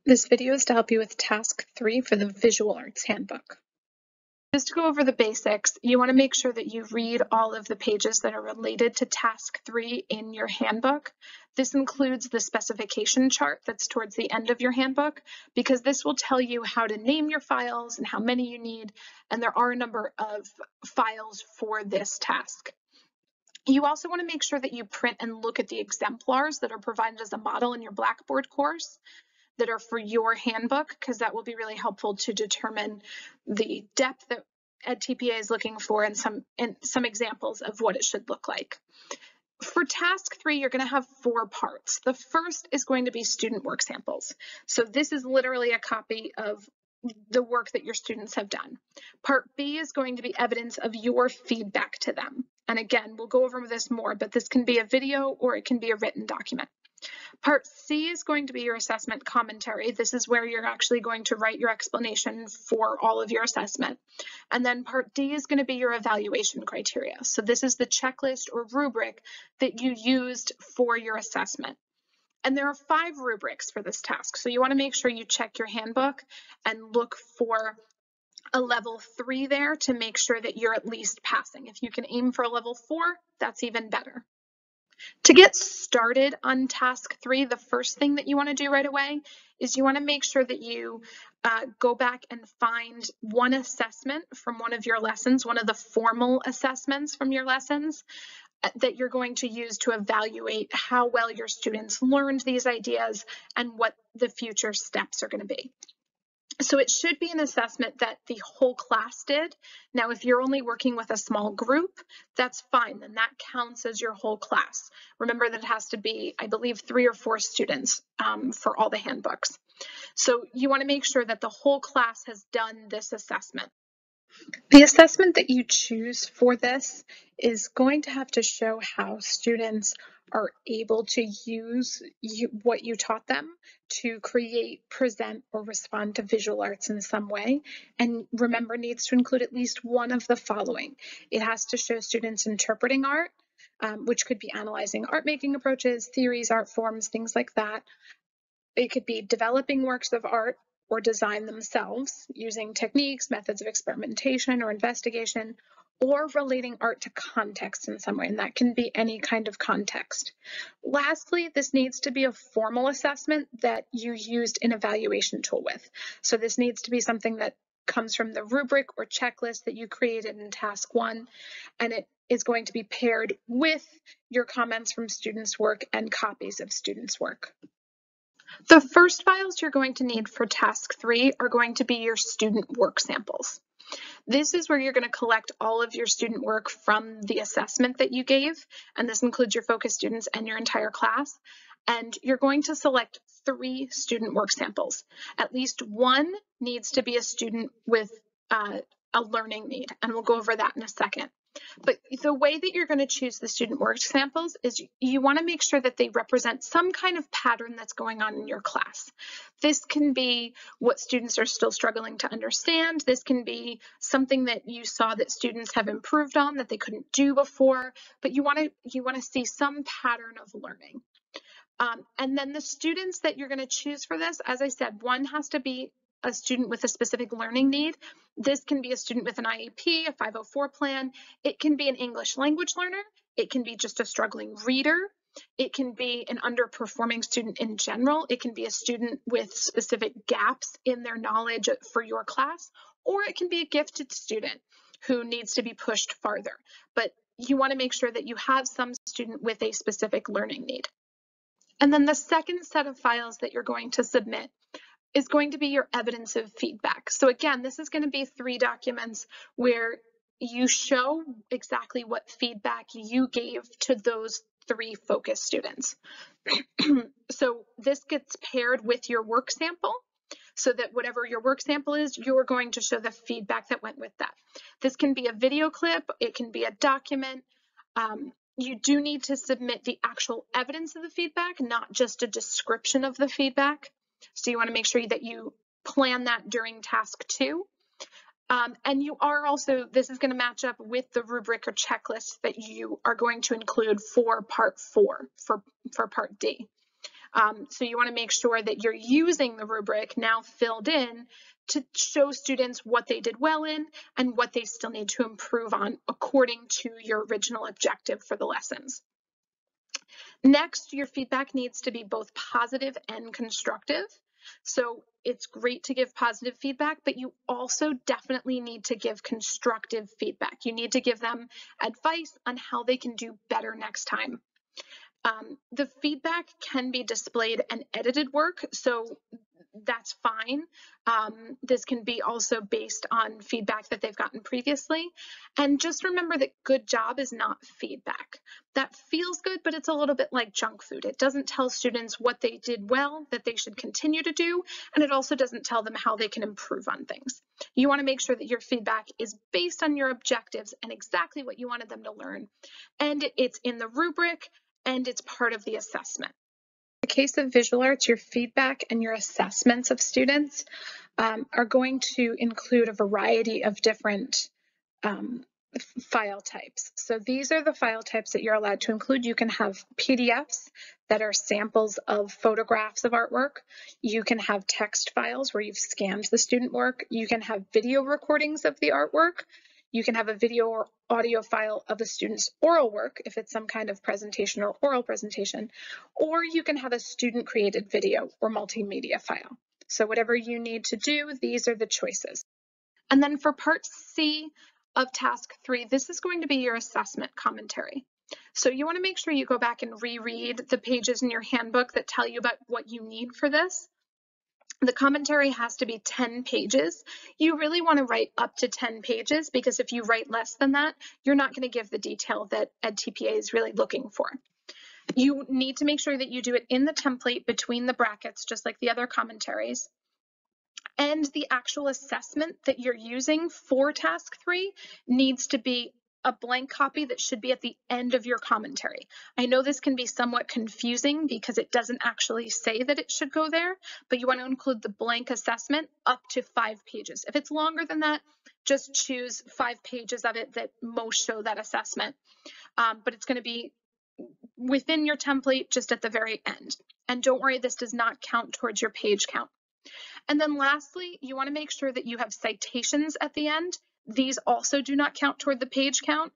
This video is to help you with Task 3 for the Visual Arts Handbook. Just to go over the basics, you want to make sure that you read all of the pages that are related to Task 3 in your handbook. This includes the specification chart that's towards the end of your handbook, because this will tell you how to name your files and how many you need, and there are a number of files for this task. You also want to make sure that you print and look at the exemplars that are provided as a model in your Blackboard course that are for your handbook, because that will be really helpful to determine the depth that EdTPA is looking for and some examples of what it should look like. For task 3, you're going to have 4 parts. The first is going to be student work samples. So this is literally a copy of the work that your students have done. Part B is going to be evidence of your feedback to them. And again, we'll go over this more, but this can be a video or it can be a written document. Part C is going to be your assessment commentary. This is where you're actually going to write your explanation for all of your assessment. And then part D is going to be your evaluation criteria. So this is the checklist or rubric that you used for your assessment. And there are 5 rubrics for this task. So you want to make sure you check your handbook and look for a level 3 there to make sure that you're at least passing. If you can aim for a level 4, that's even better. To get started on task 3, the first thing that you want to do right away is you want to make sure that you go back and find one assessment from one of your lessons, one of the formal assessments from your lessons that you're going to use to evaluate how well your students learned these ideas and what the future steps are going to be. So it should be an assessment that the whole class did. Now, if you're only working with a small group, that's fine. Then that counts as your whole class. Remember that it has to be, I believe, 3 or 4 students for all the handbooks. So you want to make sure that the whole class has done this assessment. The assessment that you choose for this is going to have to show how students are able to use what you taught them to create, present, or respond to visual arts in some way. And remember, needs to include at least one of the following. It has to show students interpreting art, which could be analyzing art making approaches, theories, art forms, things like that. It could be developing works of art or design themselves using techniques, methods of experimentation or investigation, or relating art to context in some way, and that can be any kind of context. Lastly, this needs to be a formal assessment that you used an evaluation tool with. So this needs to be something that comes from the rubric or checklist that you created in task 1, and it is going to be paired with your comments from students' work and copies of students' work. The first files you're going to need for task 3 are going to be your student work samples. This is where you're going to collect all of your student work from the assessment that you gave, and this includes your focus students and your entire class. And you're going to select 3 student work samples. At least one needs to be a student with a learning need, and we'll go over that in a second. But the way that you're going to choose the student work samples is you want to make sure that they represent some kind of pattern that's going on in your class. This can be what students are still struggling to understand. This can be something that you saw that students have improved on that they couldn't do before, but you want to see some pattern of learning. And then the students that you're going to choose for this, as I said, one has to be a student with a specific learning need. This can be a student with an IEP, a 504 plan. It can be an English language learner. It can be just a struggling reader. It can be an underperforming student in general. It can be a student with specific gaps in their knowledge for your class, or it can be a gifted student who needs to be pushed farther. But you want to make sure that you have some student with a specific learning need. And then the second set of files that you're going to submit is going to be your evidence of feedback. So again, this is going to be 3 documents where you show exactly what feedback you gave to those 3 focus students. So this gets paired with your work sample, so that whatever your work sample is, you're going to show the feedback that went with that. This can be a video clip, it can be a document. You do need to submit the actual evidence of the feedback, not just a description of the feedback. So you want to make sure that you plan that during task 2. And you are also, this is going to match up with the rubric or checklist that you are going to include for part 4, for part D. So you want to make sure that you're using the rubric now filled in to show students what they did well in and what they still need to improve on according to your original objective for the lessons. Next, your feedback needs to be both positive and constructive. So it's great to give positive feedback, but you also definitely need to give constructive feedback. You need to give them advice on how they can do better next time. The feedback can be displayed and edited work, so that's fine. This can be also based on feedback that they've gotten previously. And just remember that good job is not feedback. That feels good, but it's a little bit like junk food. It doesn't tell students what they did well that they should continue to do, and it also doesn't tell them how they can improve on things. You want to make sure that your feedback is based on your objectives and exactly what you wanted them to learn. And it's in the rubric, and it's part of the assessment. In the case of visual arts, your feedback and your assessments of students are going to include a variety of different file types. So these are the file types that you're allowed to include. You can have PDFs that are samples of photographs of artwork. You can have text files where you've scanned the student work. You can have video recordings of the artwork. You can have a video or audio file of a student's oral work if it's some kind of presentation or oral presentation, or you can have a student-created video or multimedia file. So whatever you need to do, these are the choices. And then for part C of task 3, this is going to be your assessment commentary. So you want to make sure you go back and reread the pages in your handbook that tell you about what you need for this. The commentary has to be 10 pages. You really want to write up to 10 pages because if you write less than that, you're not going to give the detail that EdTPA is really looking for. You need to make sure that you do it in the template between the brackets, just like the other commentaries. And the actual assessment that you're using for task 3 needs to be a blank copy that should be at the end of your commentary. I know this can be somewhat confusing because it doesn't actually say that it should go there, but you want to include the blank assessment up to 5 pages. If it's longer than that, just choose 5 pages of it that most show that assessment. But it's going to be within your template just at the very end. And don't worry, this does not count towards your page count. And then lastly, you want to make sure that you have citations at the end. These also do not count toward the page count.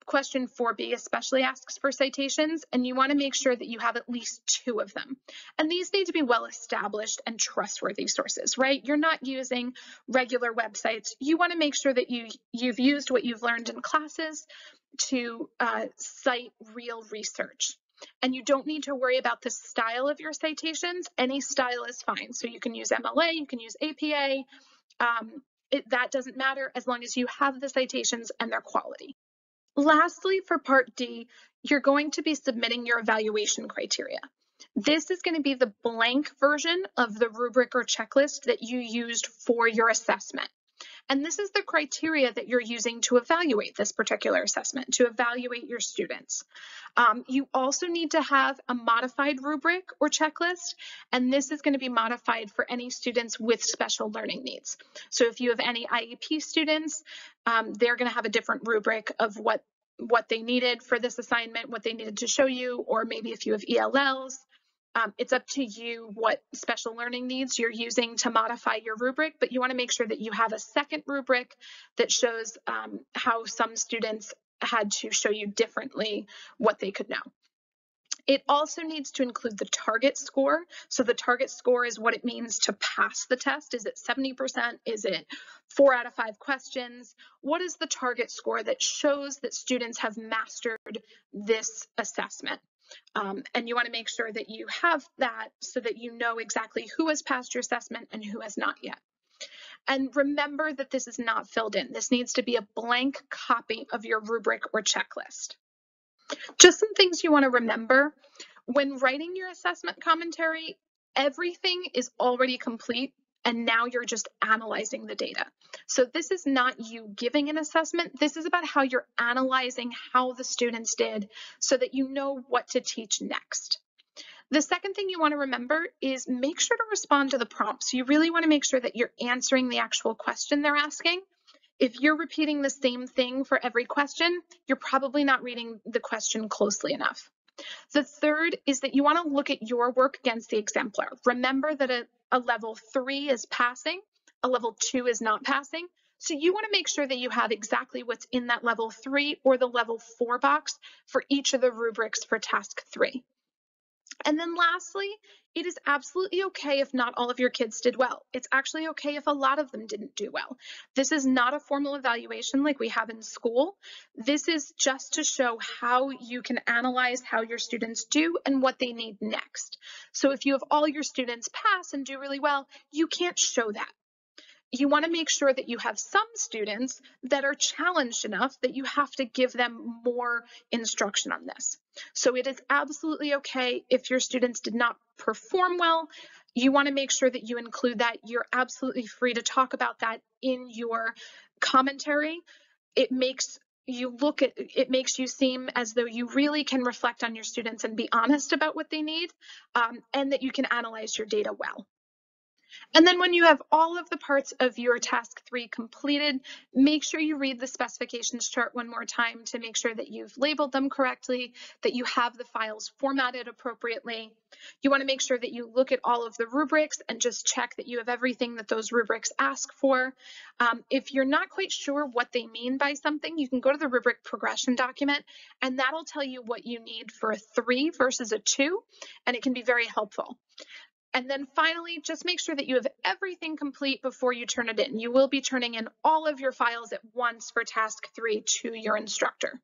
Question 4B especially asks for citations, and you want to make sure that you have at least 2 of them. And these need to be well-established and trustworthy sources, right? You're not using regular websites. You want to make sure that you've used what you've learned in classes to cite real research. And you don't need to worry about the style of your citations. Any style is fine. So you can use MLA, you can use APA. That doesn't matter as long as you have the citations and their quality. Lastly, for Part D, you're going to be submitting your evaluation criteria. This is going to be the blank version of the rubric or checklist that you used for your assessment. And this is the criteria that you're using to evaluate this particular assessment, to evaluate your students. You also need to have a modified rubric or checklist, and this is going to be modified for any students with special learning needs. So if you have any IEP students, they're going to have a different rubric of what they needed for this assignment, what they needed to show you, or maybe if you have ELLs. It's up to you what special learning needs you're using to modify your rubric, but you want to make sure that you have a second rubric that shows how some students had to show you differently what they could know. It also needs to include the target score. So the target score is what it means to pass the test. Is it 70%? Is it 4 out of 5 questions? What is the target score that shows that students have mastered this assessment? And you want to make sure that you have that so that you know exactly who has passed your assessment and who has not yet. And remember that this is not filled in. This needs to be a blank copy of your rubric or checklist. Just some things you want to remember. When writing your assessment commentary, everything is already complete and now you're just analyzing the data. So this is not you giving an assessment. This is about how you're analyzing how the students did so that you know what to teach next. The second thing you want to remember is make sure to respond to the prompts. You really want to make sure that you're answering the actual question they're asking. If you're repeating the same thing for every question, you're probably not reading the question closely enough. The third is that you want to look at your work against the exemplar. Remember that a level 3 is passing, a level 2 is not passing. So you want to make sure that you have exactly what's in that level 3 or the level 4 box for each of the rubrics for task 3. And then lastly, it is absolutely okay if not all of your kids did well. It's actually okay if a lot of them didn't do well. This is not a formal evaluation like we have in school. This is just to show how you can analyze how your students do and what they need next. So if you have all your students pass and do really well, you can't show that. You want to make sure that you have some students that are challenged enough that you have to give them more instruction on this. So it is absolutely okay if your students did not perform well. You want to make sure that you include that. You're absolutely free to talk about that in your commentary. It makes you seem as though you really can reflect on your students and be honest about what they need, and that you can analyze your data well. And then when you have all of the parts of your task 3 completed, make sure you read the specifications chart one more time to make sure that you've labeled them correctly, that you have the files formatted appropriately. You want to make sure that you look at all of the rubrics and just check that you have everything that those rubrics ask for. If you're not quite sure what they mean by something, you can go to the rubric progression document, and that'll tell you what you need for a 3 versus a 2, and it can be very helpful. And then finally, just make sure that you have everything complete before you turn it in. You will be turning in all of your files at once for task 3 to your instructor.